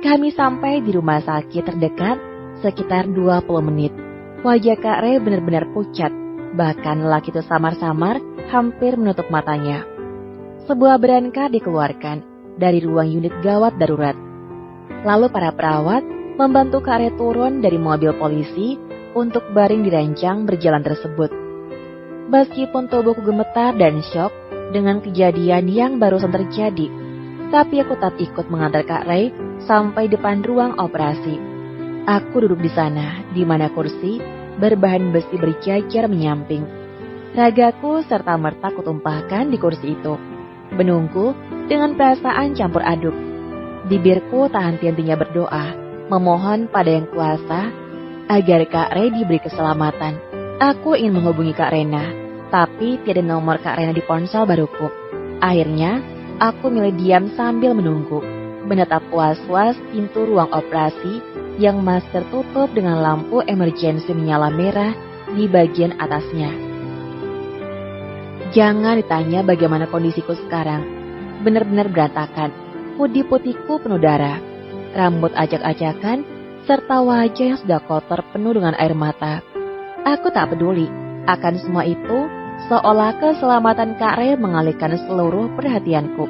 Kami sampai di rumah sakit terdekat sekitar 20 menit. Wajah Kak Ray benar-benar pucat, bahkan lelaki itu samar-samar hampir menutup matanya. Sebuah berangka dikeluarkan dari ruang unit gawat darurat. Lalu para perawat membantu Kak Ray turun dari mobil polisi untuk baring di ranjang berjalan tersebut. Meskipun tubuhku gemetar dan syok dengan kejadian yang barusan terjadi, tapi aku tetap ikut mengantar Kak Ray sampai depan ruang operasi. Aku duduk di sana, di mana kursi berbahan besi berjajar menyamping. Ragaku serta-merta kutumpahkan di kursi itu, menunggu dengan perasaan campur aduk. Bibirku tak henti-hentinya berdoa, memohon pada Yang Kuasa agar Kak Ray diberi keselamatan. Aku ingin menghubungi Kak Rena, tapi tiada nomor Kak Rena di ponsel baruku. Akhirnya, aku milih diam sambil menunggu, menatap was-was pintu ruang operasi yang masih tertutup dengan lampu emergensi menyala merah di bagian atasnya. Jangan ditanya bagaimana kondisiku sekarang. Benar-benar berantakan. Hoodie putihku penuh darah, rambut acak-acakan, serta wajah yang sudah kotor penuh dengan air mata. Aku tak peduli akan semua itu, seolah keselamatan Kak Ray mengalihkan seluruh perhatianku.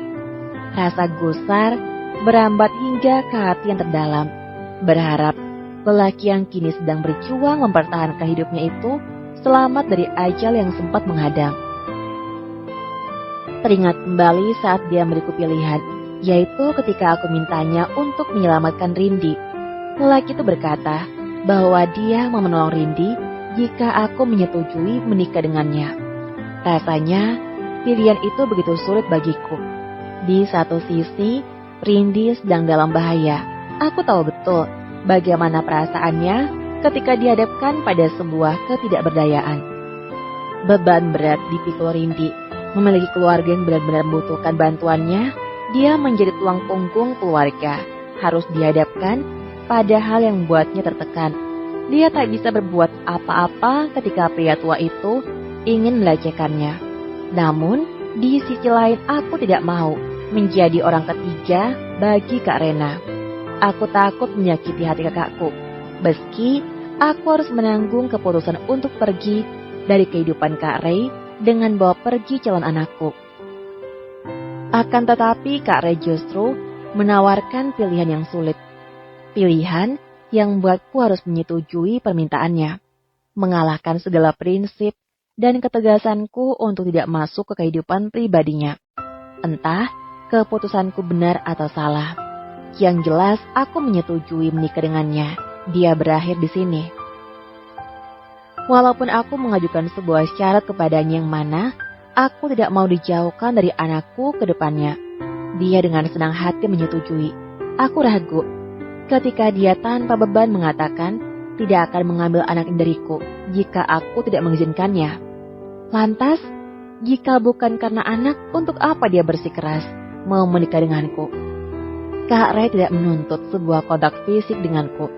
Rasa gusar berambat hingga ke hati yang terdalam. Berharap lelaki yang kini sedang berjuang mempertahankan hidupnya itu selamat dari ajal yang sempat menghadang. Teringat kembali saat dia memberiku pilihan, yaitu ketika aku mintanya untuk menyelamatkan Rindi. Lelaki itu berkata bahwa dia mau menolong Rindi jika aku menyetujui menikah dengannya. Rasanya pilihan itu begitu sulit bagiku. Di satu sisi, Rindi sedang dalam bahaya. Aku tahu betul bagaimana perasaannya ketika dihadapkan pada sebuah ketidakberdayaan. Beban berat dipikul Rindi. Memiliki keluarga yang benar-benar membutuhkan bantuannya, dia menjadi tulang punggung keluarga. Harus dihadapkan pada hal yang membuatnya tertekan. Dia tak bisa berbuat apa-apa ketika pria tua itu ingin melecehkannya. Namun, di sisi lain aku tidak mau menjadi orang ketiga bagi Kak Rena. Aku takut menyakiti hati kakakku, meski aku harus menanggung keputusan untuk pergi dari kehidupan Kak Ray dengan bawa pergi calon anakku. Akan tetapi Kak Ray justru menawarkan pilihan yang sulit. Pilihan yang membuatku harus menyetujui permintaannya, mengalahkan segala prinsip dan ketegasanku untuk tidak masuk ke kehidupan pribadinya. Entah keputusanku benar atau salah. Yang jelas aku menyetujui menikah dengannya. Dia berakhir di sini. Walaupun aku mengajukan sebuah syarat kepadanya yang mana aku tidak mau dijauhkan dari anakku ke depannya. Dia dengan senang hati menyetujui. Aku ragu ketika dia tanpa beban mengatakan tidak akan mengambil anak dariku jika aku tidak mengizinkannya. Lantas, jika bukan karena anak, untuk apa dia bersikeras mau menikah denganku? Kak Ray tidak menuntut sebuah kontak fisik denganku.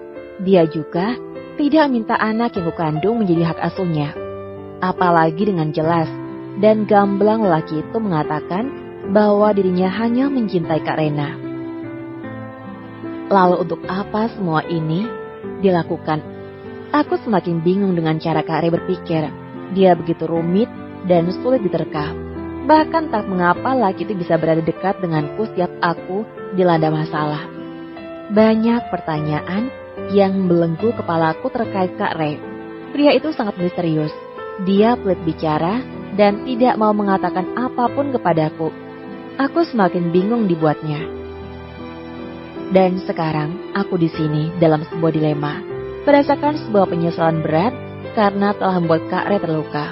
Dia juga tidak minta anak yang kukandung menjadi hak asuhnya. Apalagi dengan jelas dan gamblang lelaki itu mengatakan bahwa dirinya hanya mencintai Kak Rena. Lalu untuk apa semua ini dilakukan? Aku semakin bingung dengan cara Kak Ray berpikir. Dia begitu rumit dan sulit diterka. Bahkan tak mengapa lelaki itu bisa berada dekat denganku setiap aku dilanda masalah. Banyak pertanyaan yang membelenggu kepalaku terkait Kak Ray. Pria itu sangat misterius. Dia pelit bicara dan tidak mau mengatakan apapun kepadaku. Aku semakin bingung dibuatnya. Dan sekarang aku di sini dalam sebuah dilema, merasakan sebuah penyesalan berat karena telah membuat Kak Ray terluka.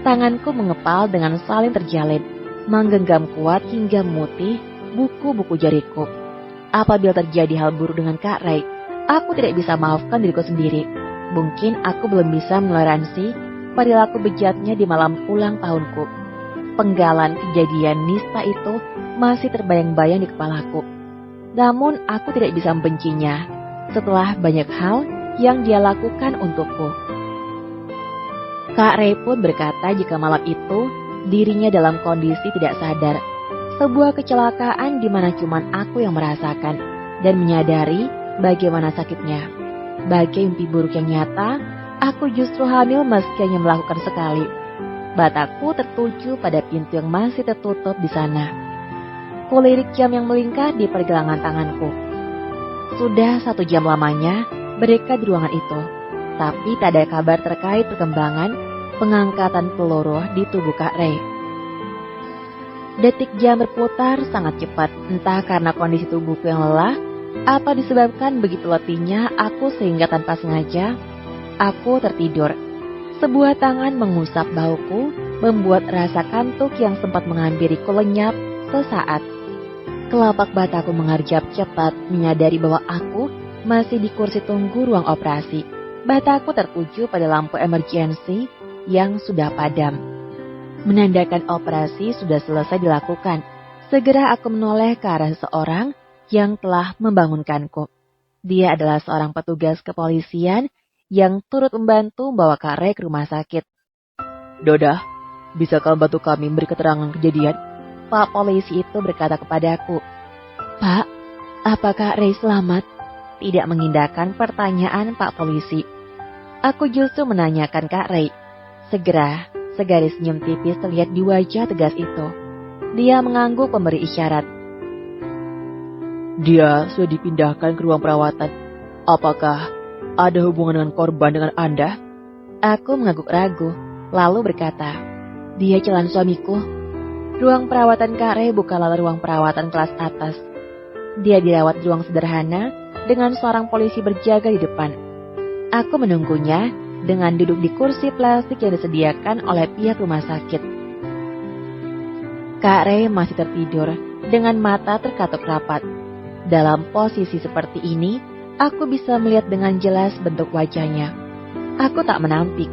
Tanganku mengepal dengan saling terjalin, menggenggam kuat hingga memutih buku-buku jariku. Apabila terjadi hal buruk dengan Kak Ray, aku tidak bisa maafkan diriku sendiri. Mungkin aku belum bisa menoleransi perilaku bejatnya di malam ulang tahunku. Penggalan kejadian nista itu masih terbayang-bayang di kepalaku. Namun aku tidak bisa membencinya setelah banyak hal yang dia lakukan untukku. Kak Ray pun berkata jika malam itu dirinya dalam kondisi tidak sadar. Sebuah kecelakaan di mana cuman aku yang merasakan. dan menyadari bagaimana sakitnya. Bagai mimpi buruk yang nyata, aku justru hamil meski hanya melakukan sekali. Mataku tertuju pada pintu yang masih tertutup di sana. Kulirik jam yang melingkar di pergelangan tanganku. Sudah 1 jam lamanya mereka di ruangan itu, tapi tak ada kabar terkait perkembangan pengangkatan peluru di tubuh Kak Ray. Detik jam berputar sangat cepat, entah karena kondisi tubuhku yang lelah, atau disebabkan begitu letihnya aku sehingga tanpa sengaja, aku tertidur. Sebuah tangan mengusap bahuku, membuat rasa kantuk yang sempat menghampiriku lenyap sesaat. Kelopak mataku mengerjap cepat, menyadari bahwa aku masih di kursi tunggu ruang operasi. Mataku tertuju pada lampu emergensi yang sudah padam, menandakan operasi sudah selesai dilakukan. Segera aku menoleh ke arah seorang yang telah membangunkanku. Dia adalah seorang petugas kepolisian yang turut membantu membawa Kak Ray ke rumah sakit. "Doda, bisa kau bantu kami beri keterangan kejadian?" Pak polisi itu berkata kepadaku. "Pak, apakah Ray selamat?" Tidak mengindahkan pertanyaan Pak polisi. Aku justru menanyakan Kak Ray. Segera, segaris senyum tipis terlihat di wajah tegas itu. Dia mengangguk memberi isyarat. "Dia sudah dipindahkan ke ruang perawatan. Apakah ada hubungan dengan korban dengan Anda?" Aku mengangguk ragu, lalu berkata, "Dia calon suamiku." Ruang perawatan Kak Ray bukanlah ruang perawatan kelas atas. Dia dirawat di ruang sederhana dengan seorang polisi berjaga di depan. Aku menunggunya dengan duduk di kursi plastik yang disediakan oleh pihak rumah sakit. Kak Ray masih tertidur dengan mata terkatup rapat. Dalam posisi seperti ini, aku bisa melihat dengan jelas bentuk wajahnya. Aku tak menampik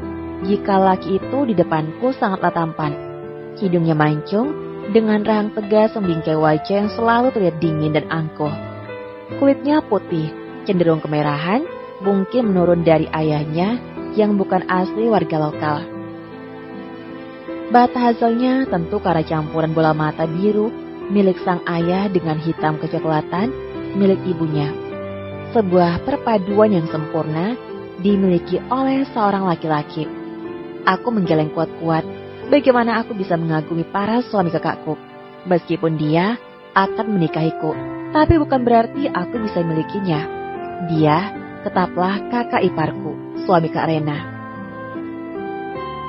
jika laki itu di depanku sangatlah tampan. Hidungnya mancung dengan rahang tegas membingkai wajah yang selalu terlihat dingin dan angkuh. Kulitnya putih, cenderung kemerahan, mungkin menurun dari ayahnya yang bukan asli warga lokal. Mata hasilnya tentu karena campuran bola mata biru milik sang ayah dengan hitam kecoklatan milik ibunya. Sebuah perpaduan yang sempurna dimiliki oleh seorang laki-laki. Aku menggeleng kuat-kuat. Bagaimana aku bisa mengagumi para suami kakakku, meskipun dia akan menikahiku, tapi bukan berarti aku bisa memilikinya. Dia tetaplah kakak iparku, suami Kak Rena.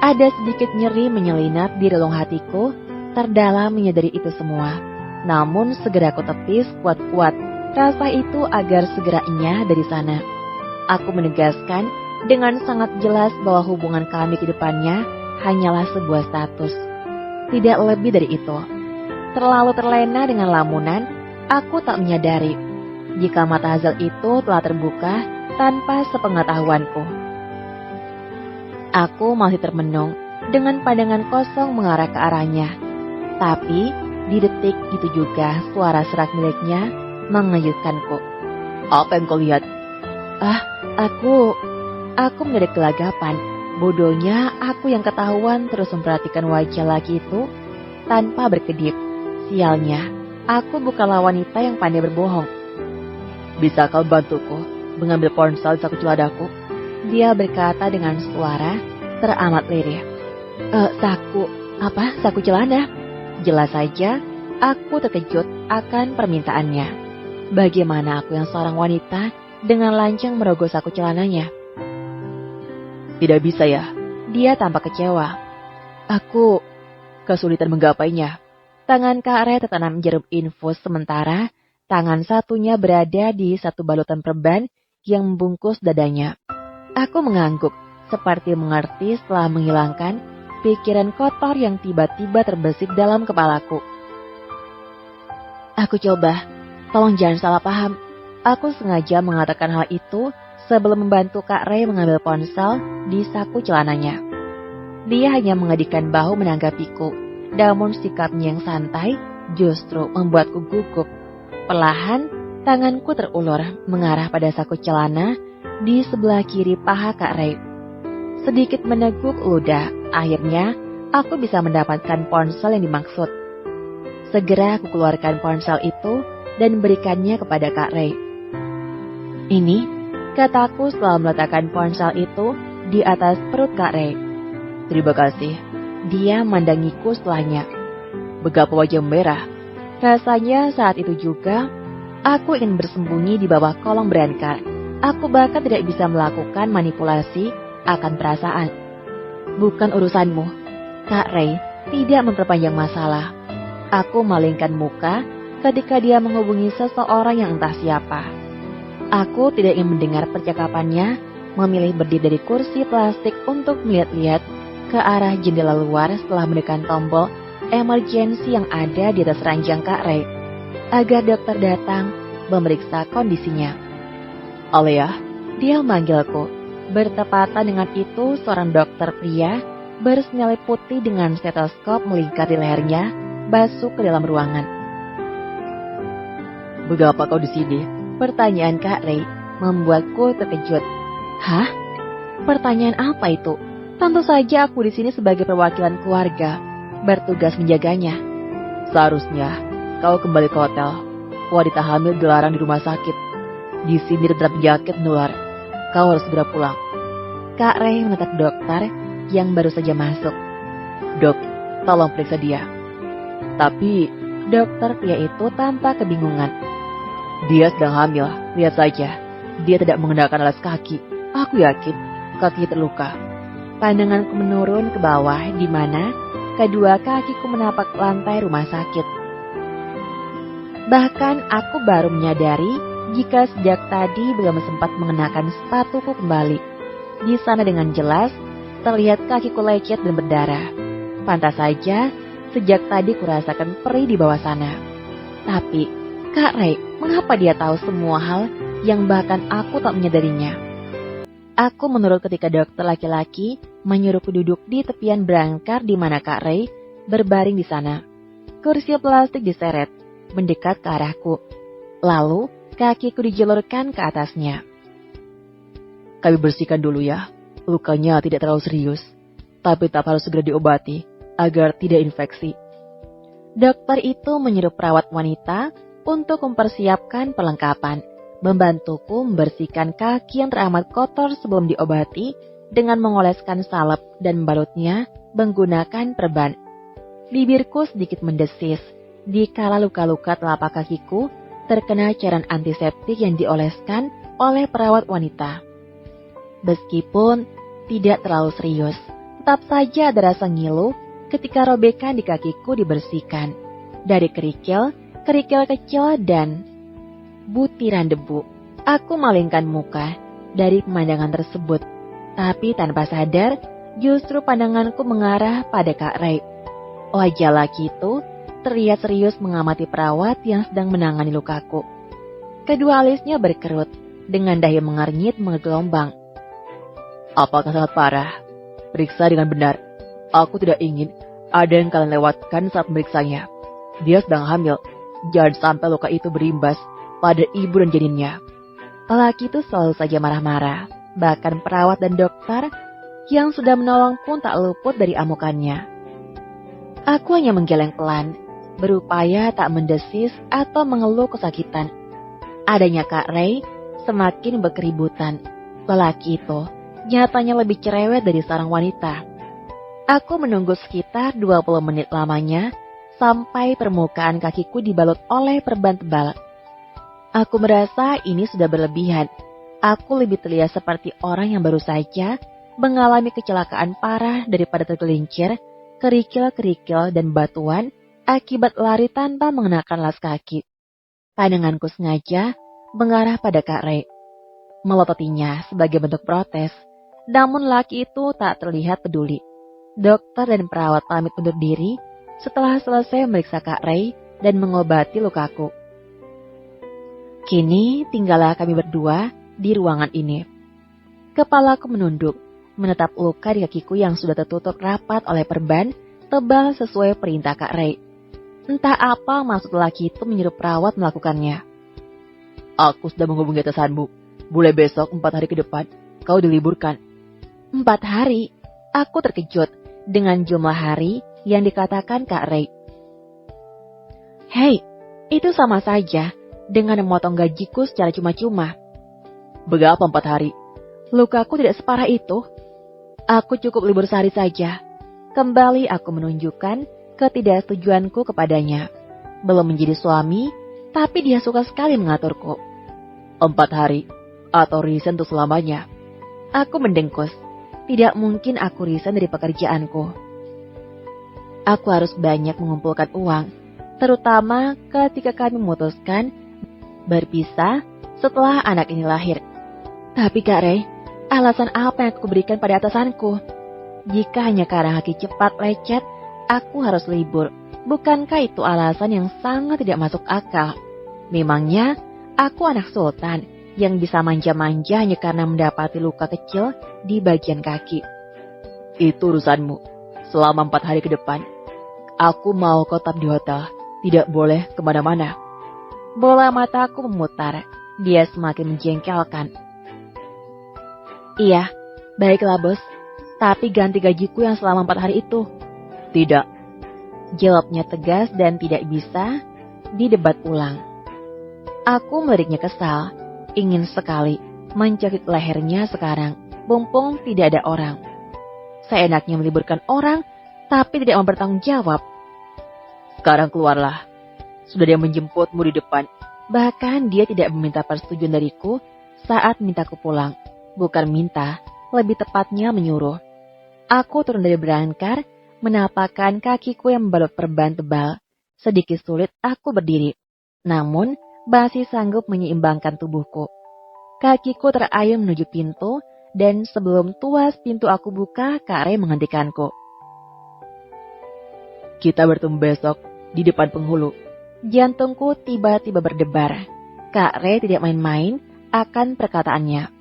Ada sedikit nyeri menyelinap di relung hatiku, terdalam menyadari itu semua. Namun segera aku tepis kuat-kuat rasa itu agar segera enyah dari sana. Aku menegaskan dengan sangat jelas bahwa hubungan kami ke depannya hanyalah sebuah status, tidak lebih dari itu. Terlalu terlena dengan lamunan, aku tak menyadari jika mata Hazal itu telah terbuka tanpa sepengetahuanku. Aku masih termenung dengan pandangan kosong mengarah ke arahnya. Tapi di detik itu juga suara serak miliknya mengejutkanku. "Apa yang kau lihat?" Aku mendadak gelagapan. Bodohnya aku yang ketahuan terus memperhatikan wajah laki itu tanpa berkedip. Sialnya, aku bukanlah wanita yang pandai berbohong. "Bisa kau bantuku mengambil ponsel di saku celanaku?" Dia berkata dengan suara teramat lirih. Saku celana?" Jelas saja, aku terkejut akan permintaannya. Bagaimana aku yang seorang wanita dengan lancang merogoh saku celananya? "Tidak bisa ya?" Dia tampak kecewa. Aku kesulitan menggapainya. Tangan Kak Ray tertanam jarum infus sementara tangan satunya berada di satu balutan perban yang membungkus dadanya. Aku mengangguk seperti mengerti setelah menghilangkan pikiran kotor yang tiba-tiba terbesit dalam kepalaku. "Aku coba, tolong jangan salah paham." Aku sengaja mengatakan hal itu sebelum membantu Kak Ray mengambil ponsel di saku celananya. Dia hanya mengedikan bahu menanggapiku, namun sikapnya yang santai justru membuatku gugup. Perlahan, tanganku terulur mengarah pada saku celana di sebelah kiri paha Kak Ray. Sedikit meneguk ludah, akhirnya aku bisa mendapatkan ponsel yang dimaksud. Segera aku keluarkan ponsel itu dan berikannya kepada Kak Ray. Ini, kataku setelah meletakkan ponsel itu di atas perut Kak Ray. Terima kasih. Dia memandangiku setelahnya. Begapa wajah merah? Rasanya saat itu juga, aku ingin bersembunyi di bawah kolong berangkar. Aku bahkan tidak bisa melakukan manipulasi akan perasaan. Bukan urusanmu. Kak Ray tidak memperpanjang masalah. Aku malingkan muka ketika dia menghubungi seseorang yang entah siapa. Aku tidak ingin mendengar percakapannya, memilih berdiri dari kursi plastik untuk melihat-lihat ke arah jendela luar setelah menekan tombol emergency yang ada di atas ranjang Kak Ray, agar dokter datang memeriksa kondisinya. Alea, dia memanggilku. Bertepatan dengan itu, seorang dokter pria bersenyalir putih dengan stetoskop melingkar di lehernya masuk ke dalam ruangan. Begapa kau di sini? Pertanyaan Kak Ray membuatku terkejut. Hah? Pertanyaan apa itu? Tentu saja aku di sini sebagai perwakilan keluarga, bertugas menjaganya. Seharusnya kau kembali ke hotel. Wanita hamil dilarang di rumah sakit. Di sini terdapat penyakit menular. Kau harus segera pulang. Kak Ray menatap dokter yang baru saja masuk. Dok, tolong periksa dia. Tapi dokter pria itu tampak kebingungan. Dia sedang hamil, lihat saja. Dia tidak mengenakan alas kaki. Aku yakin kaki terluka. Pandanganku menurun ke bawah di mana kedua kakiku menapak lantai rumah sakit. Bahkan aku baru menyadari jika sejak tadi belum sempat mengenakan sepatuku kembali. Di sana dengan jelas terlihat kakiku lecet dan berdarah. Pantas saja sejak tadi kurasakan perih di bawah sana. Tapi Kak Ray, mengapa dia tahu semua hal yang bahkan aku tak menyadarinya? Aku menurut ketika dokter laki-laki menyuruhku duduk di tepian berangkar di mana Kak Ray berbaring di sana. Kursi plastik diseret, mendekat ke arahku. Lalu kakiku dijulurkan ke atasnya. Kami bersihkan dulu ya. Lukanya tidak terlalu serius, tapi tetap harus segera diobati agar tidak infeksi. Dokter itu menyuruh perawat wanita untuk mempersiapkan perlengkapan, membantuku membersihkan kaki yang teramat kotor sebelum diobati dengan mengoleskan salep dan membalutnya menggunakan perban. Bibirku sedikit mendesis dikala luka-luka telapak kakiku terkena cairan antiseptik yang dioleskan oleh perawat wanita. Meskipun tidak terlalu serius, tetap saja ada rasa ngilu ketika robekan di kakiku dibersihkan dari kerikil kecil dan butiran debu. Aku malingkan muka dari pemandangan tersebut, tapi tanpa sadar justru pandanganku mengarah pada Kak Ray. Wajah laki itu terlihat serius mengamati perawat yang sedang menangani lukaku. Kedua alisnya berkerut, dengan dahi mengernyit menggelombang. Apakah sangat parah? Periksa dengan benar. Aku tidak ingin ada yang kalian lewatkan saat memeriksanya. Dia sedang hamil. Jangan sampai luka itu berimbas pada ibu dan janinnya. Lelaki itu selalu saja marah-marah. Bahkan perawat dan dokter yang sudah menolong pun tak luput dari amukannya. Aku hanya menggeleng pelan, berupaya tak mendesis atau mengeluh kesakitan. Adanya Kak Ray semakin berkeributan. Lelaki itu nyatanya lebih cerewet dari seorang wanita. Aku menunggu sekitar 20 menit lamanya sampai permukaan kakiku dibalut oleh perban tebal. Aku merasa ini sudah berlebihan. Aku lebih terlihat seperti orang yang baru saja mengalami kecelakaan parah daripada tergelincir, kerikil-kerikil dan batuan akibat lari tanpa mengenakan alas kaki. Pandanganku sengaja mengarah pada Kak Ray, melototinya sebagai bentuk protes. Namun laki itu tak terlihat peduli. Dokter dan perawat pamit undur diri setelah selesai memeriksa Kak Ray dan mengobati lukaku. Kini tinggallah kami berdua di ruangan ini. Kepalaku menunduk, menatap luka di kakiku yang sudah tertutup rapat oleh perban tebal sesuai perintah Kak Ray. Entah apa maksud laki itu menyuruh perawat melakukannya. Aku sudah menghubungi atasanmu. Mulai besok 4 hari ke depan, kau diliburkan. 4 hari? Aku terkejut dengan jumlah hari yang dikatakan Kak Ray. Hei, itu sama saja dengan memotong gajiku secara cuma-cuma. Berapa 4 hari? Lukaku tidak separah itu. Aku cukup libur sehari saja. Kembali aku menunjukkan ketidaksetujuanku kepadanya. Belum menjadi suami, tapi dia suka sekali mengaturku. 4 hari? Atau resign untuk selamanya? Aku mendengkus. Tidak mungkin aku resign dari pekerjaanku. Aku harus banyak mengumpulkan uang, terutama ketika kami memutuskan berpisah setelah anak ini lahir. Tapi Kak Ray, alasan apa yang aku berikan pada atasanku? Jika hanya karena Haki cepat lecet, aku harus libur. Bukankah itu alasan yang sangat tidak masuk akal? Memangnya aku anak sultan yang bisa manja-manja hanya karena mendapati luka kecil di bagian kaki. Itu urusanmu. Selama 4 hari ke depan, aku mau kau tetap di hotel. Tidak boleh kemana-mana. Bola mataku memutar. Dia semakin menjengkelkan. Iya, baiklah bos. Tapi ganti gajiku yang selama 4 hari itu. Tidak. Jawabnya tegas dan tidak bisa didebat ulang. Aku meliriknya kesal. Ingin sekali mencekik lehernya sekarang. Mumpung tidak ada orang. Seenaknya meliburkan orang, tapi tidak mau bertanggung jawab. Sekarang keluarlah. Sudah dia menjemputmu di depan. Bahkan dia tidak meminta persetujuan dariku saat mintaku pulang. Bukan minta, lebih tepatnya menyuruh. Aku turun dari berangkar, menapakkan kakiku yang membalut perban tebal. Sedikit sulit aku berdiri. Namun, masih sanggup menyeimbangkan tubuhku. Kakiku terayun menuju pintu, dan sebelum tuas pintu aku buka, Kak Ray menghentikanku. Kita bertemu besok di depan penghulu. Jantungku tiba-tiba berdebar. Kak Ray tidak main-main akan perkataannya.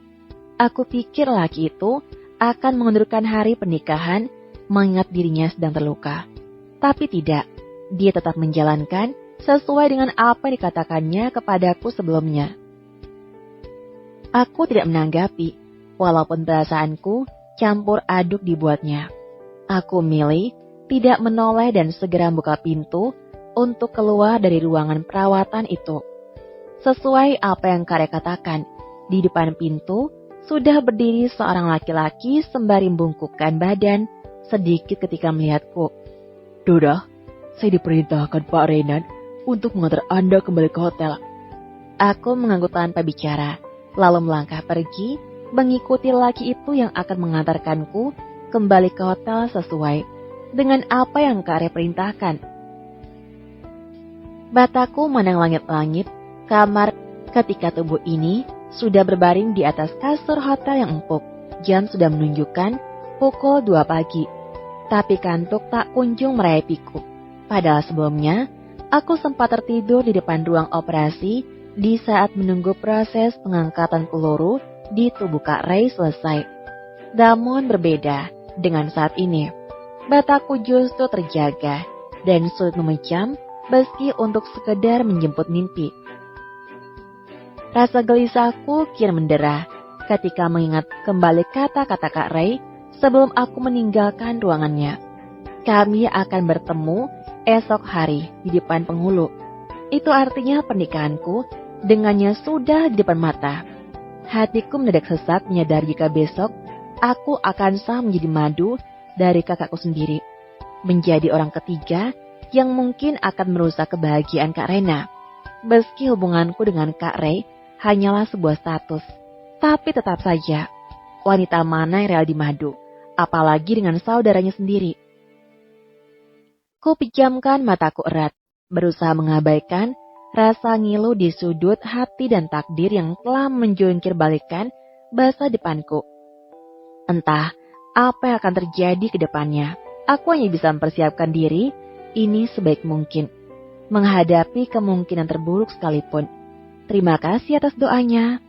Aku pikir laki itu akan mengundurkan hari pernikahan mengingat dirinya sedang terluka. Tapi tidak, dia tetap menjalankan sesuai dengan apa yang dikatakannya kepadaku sebelumnya. Aku tidak menanggapi, walaupun perasaanku campur aduk dibuatnya. Aku milih tidak menoleh dan segera buka pintu untuk keluar dari ruangan perawatan itu. Sesuai apa yang Kak Ray katakan, di depan pintu sudah berdiri seorang laki-laki sembari membungkukkan badan sedikit ketika melihatku. Doda, saya diperintahkan Pak Renan untuk mengantar Anda kembali ke hotel. Aku mengangguk tanpa bicara, lalu melangkah pergi, mengikuti laki itu yang akan mengantarkanku kembali ke hotel sesuai dengan apa yang Kak Ray perintahkan. Mataku memandang langit-langit kamar ketika tubuh ini sudah berbaring di atas kasur hotel yang empuk. Jam sudah menunjukkan pukul 2 pagi. Tapi kantuk tak kunjung merayapiku. Padahal sebelumnya, aku sempat tertidur di depan ruang operasi di saat menunggu proses pengangkatan peluru di tubuh Kak Ray selesai. Namun berbeda dengan saat ini. Mataku justru terjaga dan sulit memejam meski untuk sekedar menjemput mimpi. Rasa gelisahku kian mendera ketika mengingat kembali kata-kata Kak Ray sebelum aku meninggalkan ruangannya. Kami akan bertemu esok hari di depan penghulu. Itu artinya pernikahanku dengannya sudah di depan mata. Hatiku mendadak sesak menyadari jika besok aku akan sah menjadi madu dari kakakku sendiri. Menjadi orang ketiga yang mungkin akan merusak kebahagiaan Kak Rena. Meski hubunganku dengan Kak Ray hanyalah sebuah status, tapi tetap saja, wanita mana yang rela dimadu, apalagi dengan saudaranya sendiri. Ku pejamkan mataku erat, berusaha mengabaikan rasa ngilu di sudut hati dan takdir yang telah menjungkir balikan masa depanku. Entah apa yang akan terjadi ke depannya, aku hanya bisa mempersiapkan diri ini sebaik mungkin, menghadapi kemungkinan terburuk sekalipun. Terima kasih atas doanya.